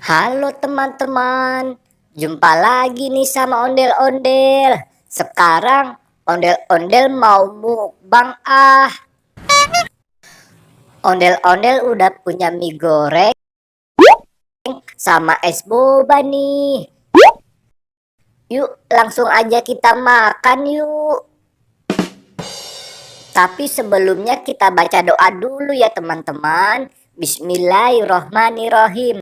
Halo teman-teman, jumpa lagi nih sama ondel-ondel. Sekarang ondel-ondel mau mukbang ah. Ondel-ondel udah punya mie goreng sama es boba nih. Yuk langsung aja kita makan yuk. Tapi sebelumnya kita baca doa dulu ya teman-teman. Bismillahirrohmanirrohim.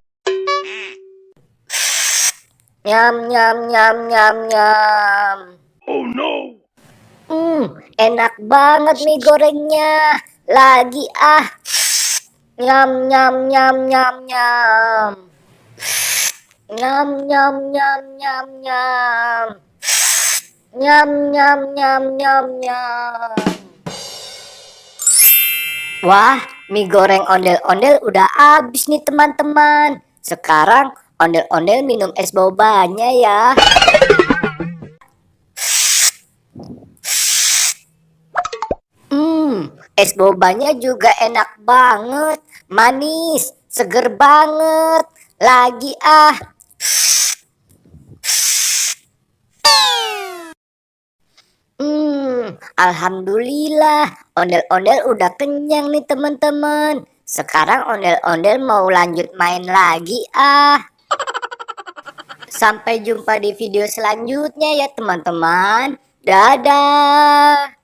Nyam nyam nyam nyam nyam. Oh no! Enak banget mie gorengnya. Lagi ah. Nyam nyam nyam nyam nyam. Nyam nyam nyam nyam nyam. Nyam nyam nyam nyam nyam. Wah, mie goreng ondel-ondel udah habis nih teman-teman. Sekarang ondel-ondel minum es bobanya ya. Es bobanya juga enak banget, manis, seger banget. Lagi ah. Alhamdulillah, ondel-ondel udah kenyang nih teman-teman. Sekarang ondel-ondel mau lanjut main lagi ah. Sampai jumpa di video selanjutnya ya teman-teman. Dadah.